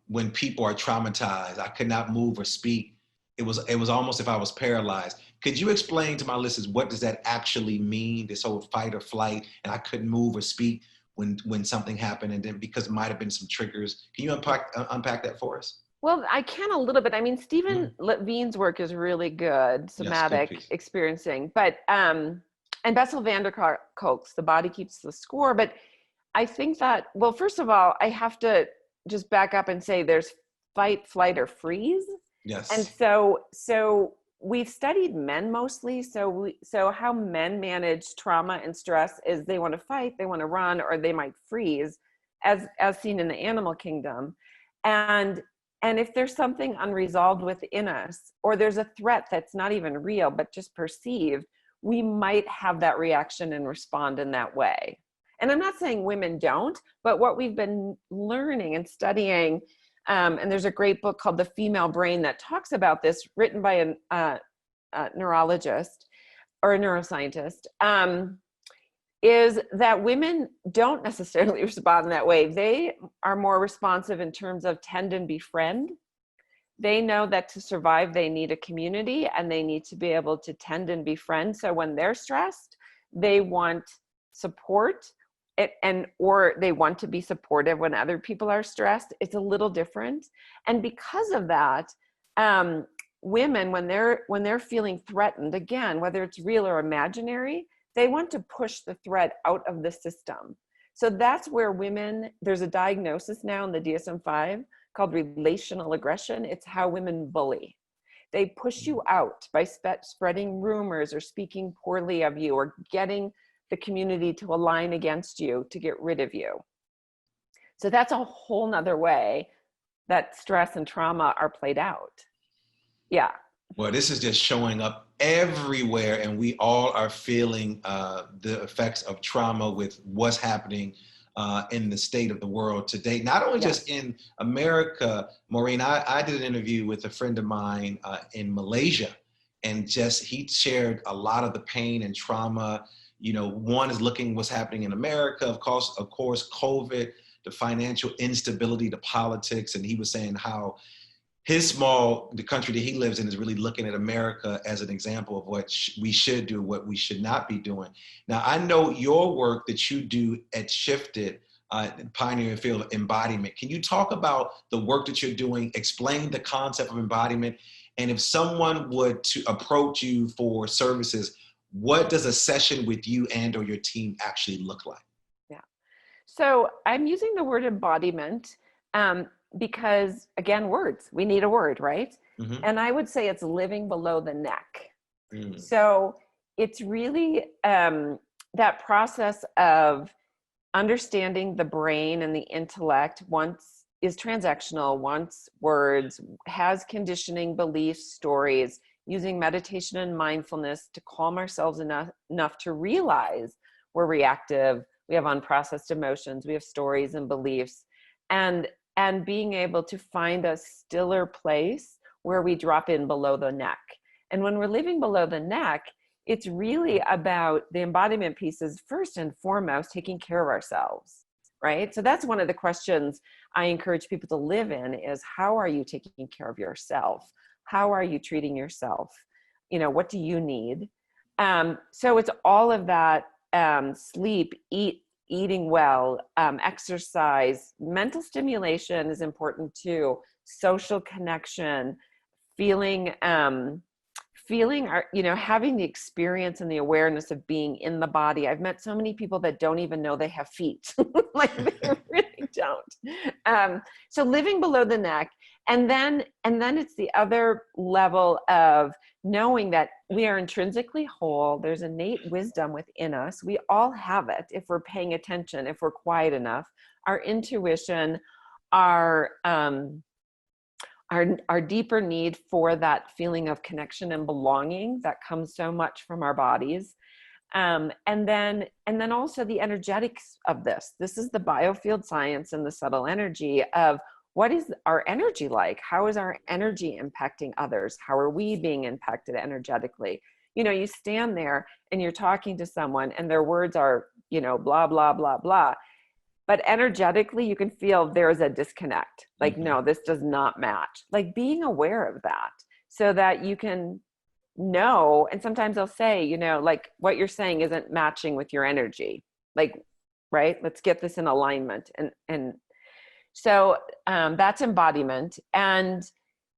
When people are traumatized, I could not move or speak. It was almost if I was paralyzed. Could you explain to my listeners, what does that actually mean, this whole fight or flight, and I couldn't move or speak when something happened, and then because it might have been some triggers? Can you unpack that for us? Well, I can a little bit. I mean, Stephen Levine's work is really good, somatic experiencing, but and Bessel van der Kolk's The Body Keeps the Score. But I think that, well, first of all, I have to just back up and say there's fight, flight, or freeze. Yes. And so we've studied men mostly. So how men manage trauma and stress is they want to fight, they want to run, or they might freeze, as seen in the animal kingdom. And if there's something unresolved within us, or there's a threat that's not even real, but just perceived, we might have that reaction and respond in that way. And I'm not saying women don't, but what we've been learning and studying, and there's a great book called The Female Brain that talks about this, written by a neurologist or a neuroscientist, is that women don't necessarily respond in that way. They are more responsive in terms of tend and befriend. They know that to survive, they need a community and they need to be able to tend and befriend. So when they're stressed, they want support, or they want to be supportive when other people are stressed. It's a little different. And because of that, women, when they're feeling threatened, again, whether it's real or imaginary, they want to push the threat out of the system. So that's where women, there's a diagnosis now in the DSM-5 called relational aggression. It's how women bully. They push you out by spreading rumors or speaking poorly of you, or getting the community to align against you to get rid of you. So that's a whole nother way that stress and trauma are played out. Yeah. Well, this is just showing up everywhere, and we all are feeling the effects of trauma with what's happening in the state of the world today. Not only just in America, Maureen, I did an interview with a friend of mine in Malaysia, and he shared a lot of the pain and trauma. One is looking what's happening in America, of course, COVID, the financial instability, the politics, and he was saying how the country that he lives in is really looking at America as an example of what we should do, what we should not be doing. Now, I know your work that you do at Shifted, pioneering field of embodiment. Can you talk about the work that you're doing, explain the concept of embodiment, and if someone would to approach you for services, what does a session with you and or your team actually look like? Yeah. So I'm using the word embodiment because, again, words, we need a word, right? Mm-hmm. And I would say it's living below the neck. Mm. So it's really that process of understanding the brain and the intellect once is transactional, once words, has conditioning, beliefs, stories, using meditation and mindfulness to calm ourselves enough to realize we're reactive, we have unprocessed emotions, we have stories and beliefs, and being able to find a stiller place where we drop in below the neck. And when we're living below the neck, it's really about the embodiment pieces, first and foremost, taking care of ourselves, right? So that's one of the questions I encourage people to live in is, how are you taking care of yourself? How are you treating yourself? You know, what do you need? So it's all of that, sleep, eating well, exercise, mental stimulation is important too, social connection, feeling having the experience and the awareness of being in the body. I've met so many people that don't even know they have feet. Like they really don't. So living below the neck, and then it's the other level of knowing that we are intrinsically whole. There's innate wisdom within us. We all have it if we're paying attention, if we're quiet enough. Our intuition, our deeper need for that feeling of connection and belonging that comes so much from our bodies. And then also the energetics of this. This is the biofield science and the subtle energy of what is our energy like? How is our energy impacting others? How are we being impacted energetically? You know, you stand there and you're talking to someone and their words are, you know, blah, blah, blah, blah. But energetically, you can feel there's a disconnect. Like, no, this does not match. Like being aware of that so that you can know. And sometimes I'll say, you know, like what you're saying isn't matching with your energy. Like, right? Let's get this in alignment. And so that's embodiment. And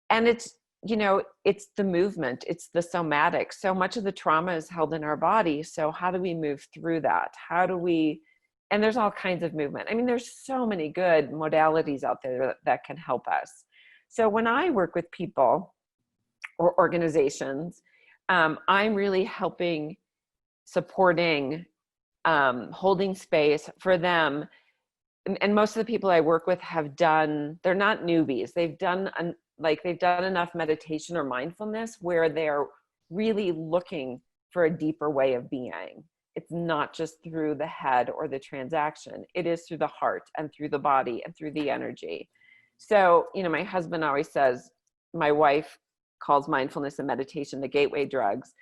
it's, you know, it's the movement. It's the somatic. So much of the trauma is held in our body. So how do we move through that? And there's all kinds of movement. I mean, there's so many good modalities out there that can help us. So when I work with people or organizations, I'm really helping, supporting, holding space for them. And most of the people I work with they're not newbies. They've done enough meditation or mindfulness where they're really looking for a deeper way of being. It's not just through the head or the transaction. It is through the heart and through the body and through the energy. So, you know, my husband always says, my wife calls mindfulness and meditation the gateway drugs.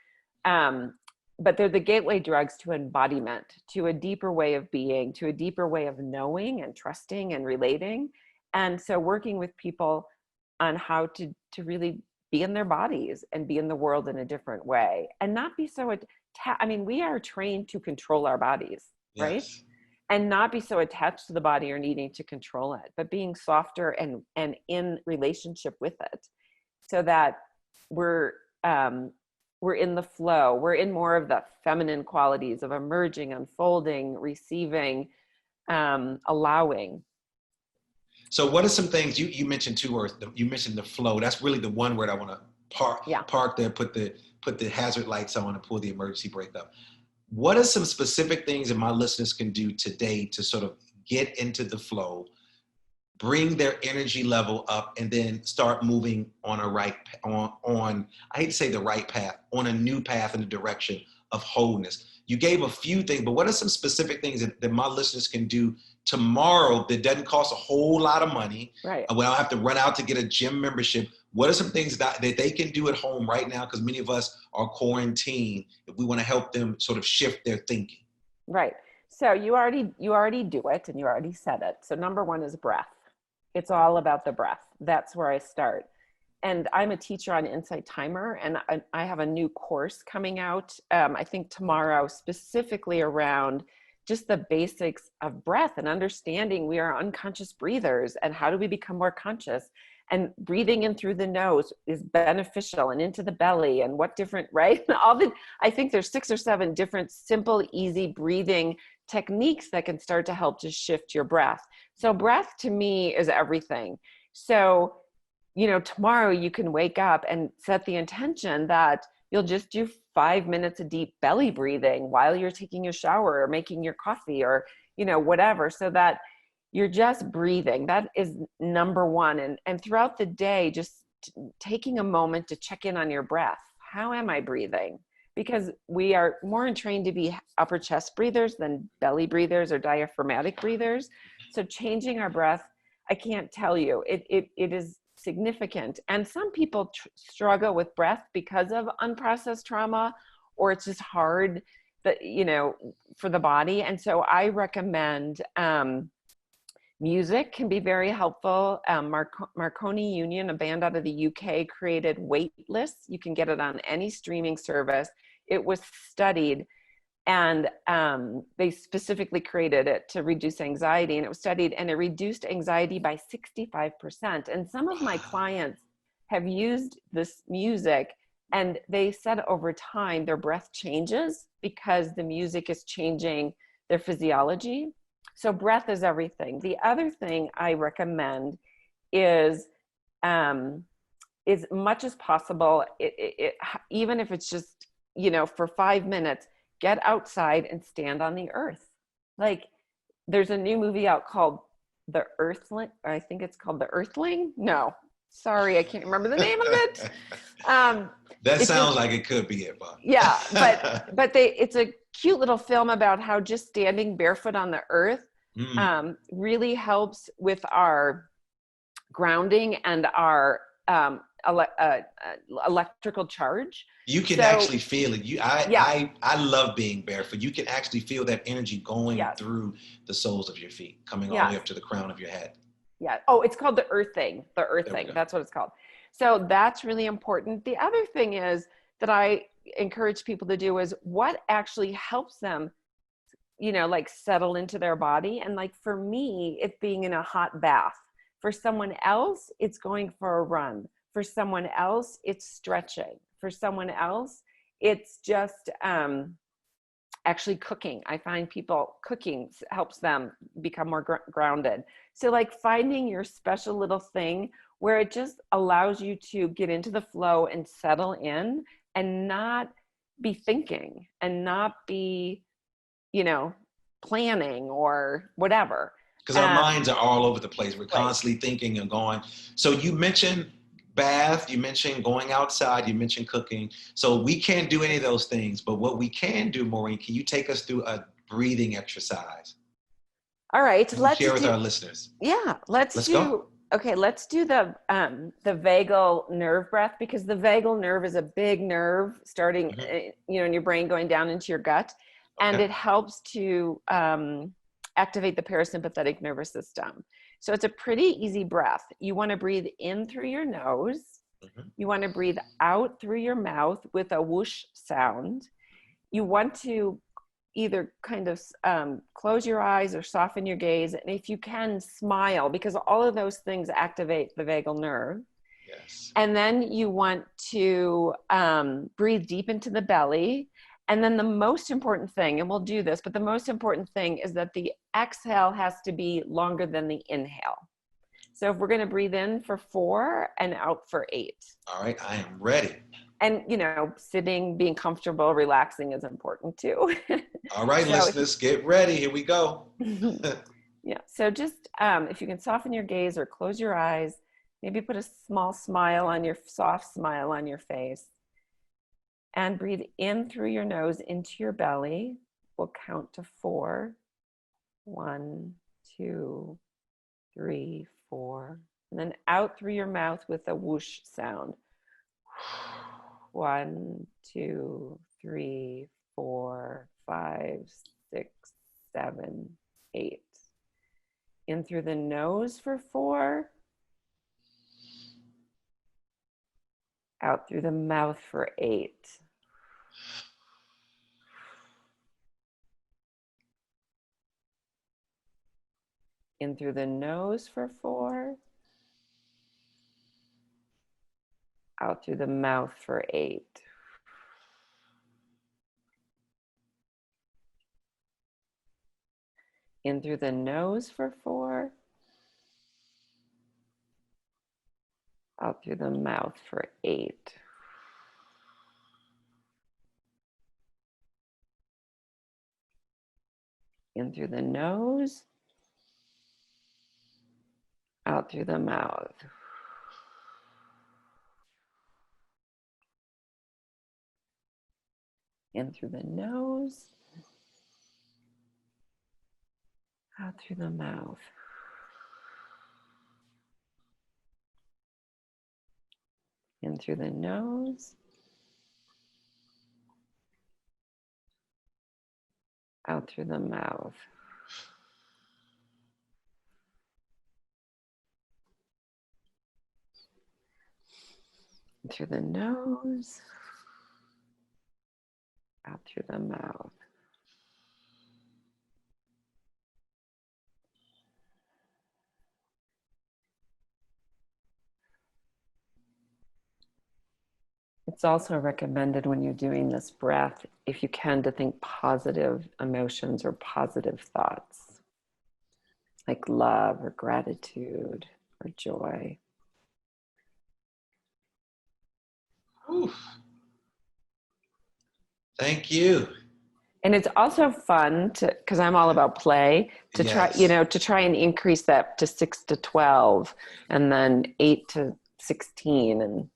But they're the gateway drugs to embodiment, to a deeper way of being, to a deeper way of knowing and trusting and relating. And so working with people on how to really be in their bodies and be in the world in a different way and not be so we are trained to control our bodies, yes, right? And not be so attached to the body or needing to control it, but being softer and in relationship with it so that we're in the flow. We're in more of the feminine qualities of emerging, unfolding, receiving, allowing. So what are some things you mentioned two words? You mentioned the flow. That's really the one word I want to park there, put the hazard lights on and pull the emergency brake up. What are some specific things that my listeners can do today to sort of get into the flow, bring their energy level up, and then start moving on I hate to say the right path, on a new path in the direction of wholeness? You gave a few things, but what are some specific things that my listeners can do tomorrow that doesn't cost a whole lot of money? Right. When I don't have to run out to get a gym membership. What are some things that they can do at home right now? Because many of us are quarantined. If we want to help them sort of shift their thinking. Right. So you already do it and you already said it. So number one is breath. It's all about the breath. That's where I start. and I'm a teacher on Insight Timer, and I have a new course coming out, I think tomorrow, specifically around just the basics of breath and understanding we are unconscious breathers, and how do we become more conscious, and breathing in through the nose is beneficial and into the belly, and what different, right? I think there's 6 or 7 different simple, easy breathing techniques that can start to help to shift your breath. So breath to me is everything. So, tomorrow you can wake up and set the intention that you'll just do 5 minutes of deep belly breathing while you're taking a shower or making your coffee or, whatever, so that you're just breathing. That is number one. And throughout the day, just taking a moment to check in on your breath. How am I breathing? Because we are more trained to be upper chest breathers than belly breathers or diaphragmatic breathers. So changing our breath, I can't tell you, it is significant. And some people struggle with breath because of unprocessed trauma, or it's just hard that, for the body. And so I recommend, music can be very helpful. Marconi Union, a band out of the UK, created Weightless. You can get it on any streaming service. It was studied, and they specifically created it to reduce anxiety, and it was studied, and it reduced anxiety by 65%. And some of my clients have used this music, and they said over time their breath changes because the music is changing their physiology. So breath is everything. The other thing I recommend is, as much as possible, even if it's just, for 5 minutes, get outside and stand on the earth. Like, there's a new movie out called The Earthling. I think it's called The Earthling. No, sorry, I can't remember the name of it. That sounds like it could be it, but yeah, but it's a cute little film about how just standing barefoot on the earth really helps with our grounding and our electrical charge. You can actually feel it. I love being barefoot. You can actually feel that energy going through the soles of your feet, coming all the way up to the crown of your head. Yeah. Oh, it's called The Earthing. The Earthing. That's what it's called. So that's really important. The other thing is that I encourage people to do is what actually helps them, like settle into their body. And like for me, it's being in a hot bath. For someone else, it's going for a run. For someone else, it's stretching. For someone else, it's just actually cooking. I find people cooking helps them become more grounded. So like finding your special little thing where it just allows you to get into the flow and settle in and not be thinking and not be, planning or whatever. Because our minds are all over the place. We're constantly thinking and going. So you mentioned bath, you mentioned going outside, you mentioned cooking. So we can't do any of those things. But what we can do, Maureen, can you take us through a breathing exercise? All right. Let's share with our listeners. Yeah. Let's go. Okay, let's do the vagal nerve breath, because the vagal nerve is a big nerve starting, in your brain going down into your gut. And it helps to activate the parasympathetic nervous system. So it's a pretty easy breath. You want to breathe in through your nose. You want to breathe out through your mouth with a whoosh sound. You want to either kind of close your eyes or soften your gaze. And if you can, smile, because all of those things activate the vagal nerve. Yes. And then you want to breathe deep into the belly. And then the most important thing, and we'll do this, but the most important thing is that the exhale has to be longer than the inhale. So if we're going to breathe in for 4 and out for 8. All right, I am ready. And, sitting, being comfortable, relaxing is important too. All right, listeners, get ready. Here we go. Yeah. So just, if you can soften your gaze or close your eyes, maybe put a small smile on soft smile on your face, and breathe in through your nose into your belly. We'll count to 4. 1, 2, 3, 4. And then out through your mouth with a whoosh sound. 1, 2, 3, 4, 5, 6, 7, 8. In through the nose for 4. Out through the mouth for 8. In through the nose for 4. Out through the mouth for 8. In through the nose for 4. Out through the mouth for 8. In through the nose. Out through the mouth. In through the nose. Out through the mouth. In through the nose. Out through the mouth. In through the nose. Out through the mouth. It's also recommended when you're doing this breath, if you can, to think positive emotions or positive thoughts, like love or gratitude or joy. Oof. Thank you. And it's also fun to, because I'm all about play, to try, you know, to try and increase that to 6 to 12 and then 8 to 16. And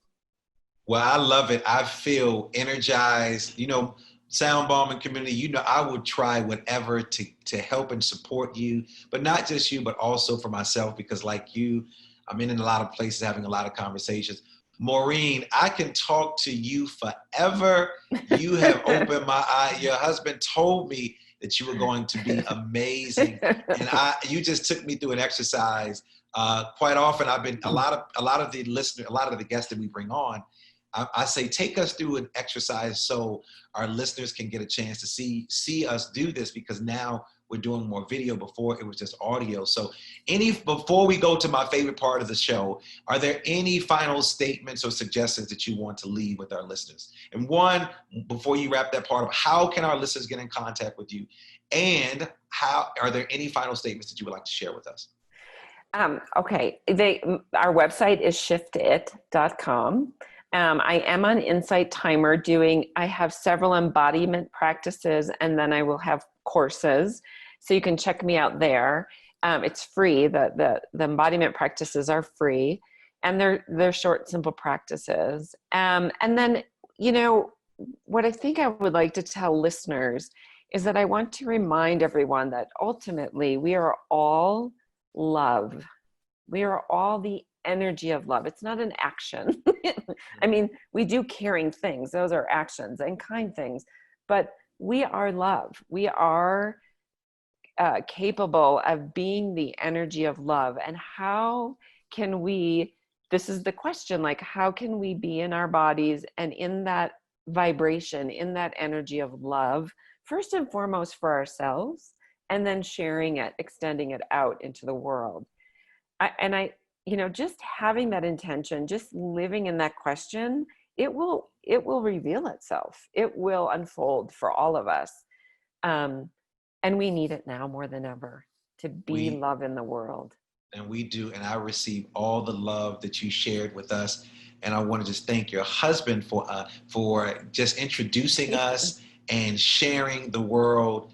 well, I love it. I feel energized. You know, Sound Bombing community, you know, I would try whatever to help and support you, but not just you, but also for myself, because like you, I'm in a lot of places having a lot of conversations. Maureen, I can talk to you forever. You have opened my eye. Your husband told me that you were going to be amazing. And you just took me through an exercise. Quite often I've been, a lot of the listeners, a lot of the guests that we bring on, I say, take us through an exercise so our listeners can get a chance to see us do this, because now we're doing more video. Before it was just audio. So before we go to my favorite part of the show, are there any final statements or suggestions that you want to leave with our listeners? And one, before you wrap that part up, how can our listeners get in contact with you? And are there any final statements that you would like to share with us? Okay. Our website is shiftit.com. I am on Insight Timer I have several embodiment practices, and then I will have courses. So you can check me out there. It's free. The embodiment practices are free, and they're short, simple practices. And then, you know, what I think I would like to tell listeners is that I want to remind everyone that ultimately we are all love. We are all the energy of love. It's not an action. I mean, we do caring things. Those are actions, and kind things, but we are love. We are capable of being the energy of love. And how can we, this is the question, like, how can we be in our bodies and in that vibration, in that energy of love, first and foremost for ourselves, and then sharing it, extending it out into the world. You know, just having that intention, just living in that question, it will reveal itself. It will unfold for all of us. And we need it now more than ever to be love in the world. And we do. And I receive all the love that you shared with us. And I want to just thank your husband for just introducing us and sharing the world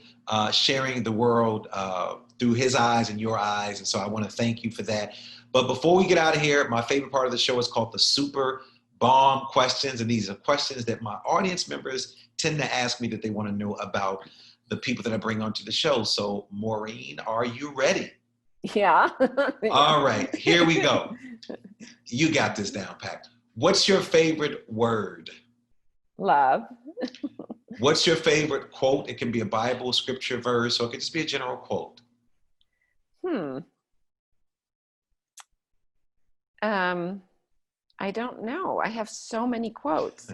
through his eyes and your eyes. And so I want to thank you for that. But before we get out of here, my favorite part of the show is called the Super Bomb Questions. And these are questions that my audience members tend to ask me that they want to know about the people that I bring onto the show. So Maureen, are you ready? Yeah. All right, here we go. You got this down packed. What's your favorite word? Love. What's your favorite quote? It can be a Bible, scripture, verse, or it could just be a general quote. I don't know. I have so many quotes.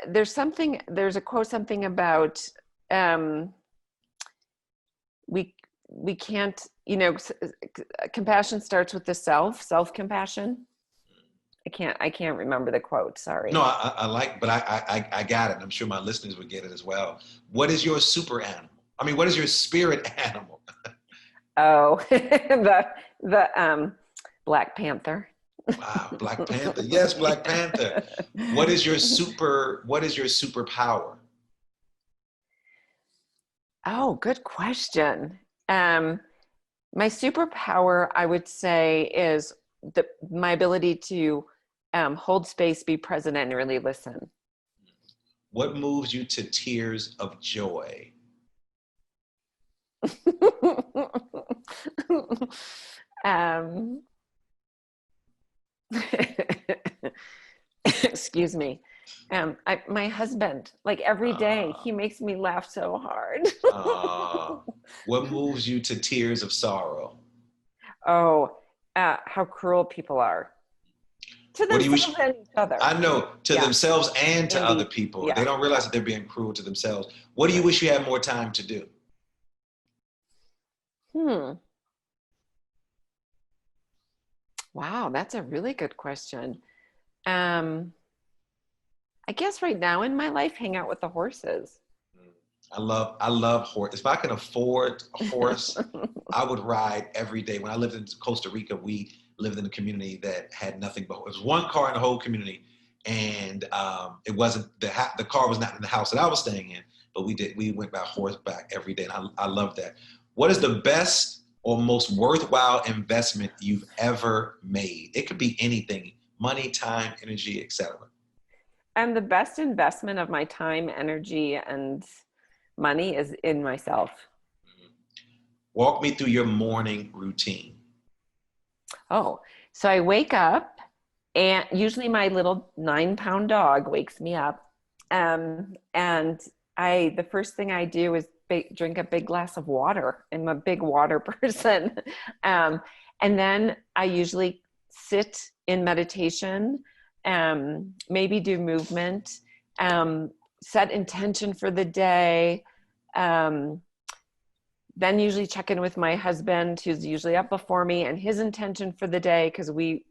There's a quote, something about, we can't, compassion starts with the self-compassion. I can't remember the quote. Sorry. No, I like, but I got it. I'm sure my listeners would get it as well. What is your super animal? I mean, what is your spirit animal? Oh, the Black Panther. Wow, Black Panther. Yes, Black Panther. What is your superpower? Oh, good question. My superpower, I would say, is my ability to hold space, be present, and really listen. What moves you to tears of joy? Excuse me. My husband, like every day, he makes me laugh so hard. What moves you to tears of sorrow? Oh, how cruel people are. To themselves and each other. I know, to themselves and to other people. They don't realize that they're being cruel to themselves. What do you wish you had more time to do? Wow, that's a really good question. I guess right now in my life, hang out with the horses. I love horse. If I can afford a horse, I would ride every day. When I lived in Costa Rica, we lived in a community that had nothing but, it was one car in the whole community, and it wasn't, the car was not in the house that I was staying in, but we went by horseback every day, and I love that. What is the best or most worthwhile investment you've ever made? It could be anything: money, time, energy, etc. And the best investment of my time, energy, and money is in myself. Walk me through your morning routine. Oh, so I wake up, and usually my little 9-pound dog wakes me up. And the first thing I do is drink a big glass of water. I'm a big water person. And then I usually sit in meditation, maybe do movement, set intention for the day, then usually check in with my husband, who's usually up before me, and his intention for the day, because we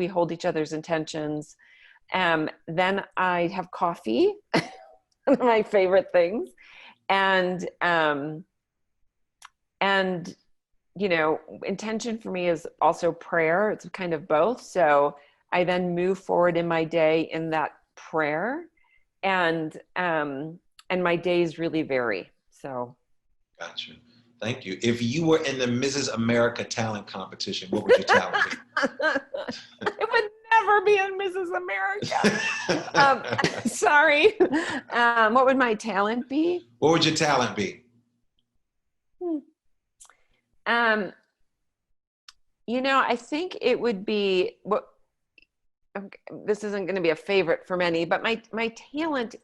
hold each other's intentions. Then I have coffee, one of my favorite things, and intention for me is also prayer. It's kind of both. So I then move forward in my day in that prayer, and my days really vary. So. Gotcha. Thank you. If you were in the Mrs. America talent competition, what would your talent be? It would never be in Mrs. America. Sorry. What would my talent be? What would your talent be? I think it would be, this isn't going to be a favorite for many, but my talent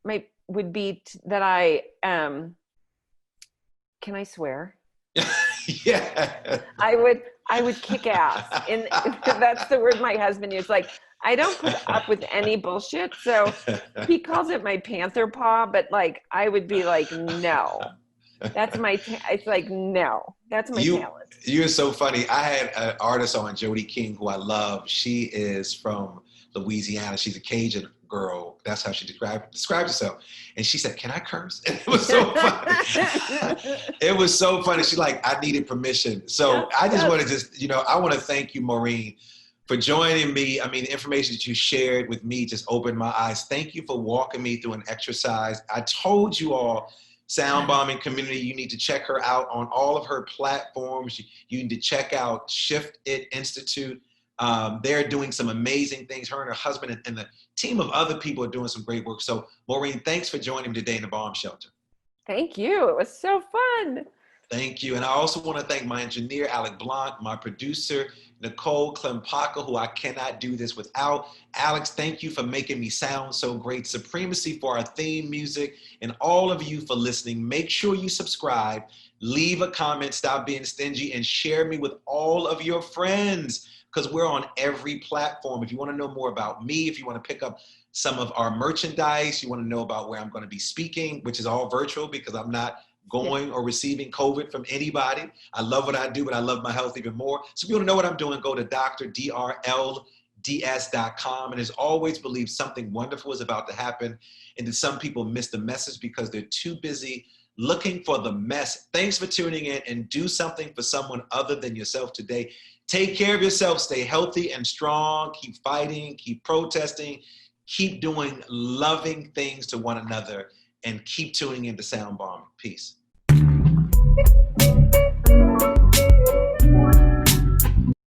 would be that I, can I swear? Yeah. I would kick ass. And that's the word my husband used. Like, I don't put up with any bullshit. So he calls it my panther paw, but like, I would be like, no, that's my, it's like, no, that's my talent. You're so funny. I had an artist on, Jody King, who I love. She is from Louisiana. She's a Cajun girl. That's how she described herself. And she said, "Can I curse?" And it was so funny. It was so funny. She's like, "I needed permission." So I just want to I want to thank you, Maureen, for joining me. I mean, the information that you shared with me just opened my eyes. Thank you for walking me through an exercise. I told you all, Sound Bombing community, you need to check her out on all of her platforms. You need to check out Shift It Institute. They're doing some amazing things. Her and her husband and the team of other people are doing some great work. So, Maureen, thanks for joining me today in the Bomb Shelter. Thank you. It was so fun. Thank you. And I also want to thank my engineer, Alec Blanc, my producer, Nicole Klempaka, who I cannot do this without. Alex, thank you for making me sound so great. Supremacy for our theme music, and all of you for listening. Make sure you subscribe. leave a comment, stop being stingy, and share me with all of your friends, because we're on every platform. If you want to know more about me, if you want to pick up some of our merchandise, you want to know about where I'm going to be speaking, which is all virtual because I'm not going or receiving COVID from anybody. I love what I do, but I love my health even more. So if you want to know what I'm doing, go to DrLDS.com. And as always, believe something wonderful is about to happen. And that some people miss the message because they're too busy looking for the mess. Thanks for tuning in, and do something for someone other than yourself today. Take care of yourself. Stay healthy and strong. Keep fighting. Keep protesting. Keep doing loving things to one another. And keep tuning into Sound Bomb. Peace.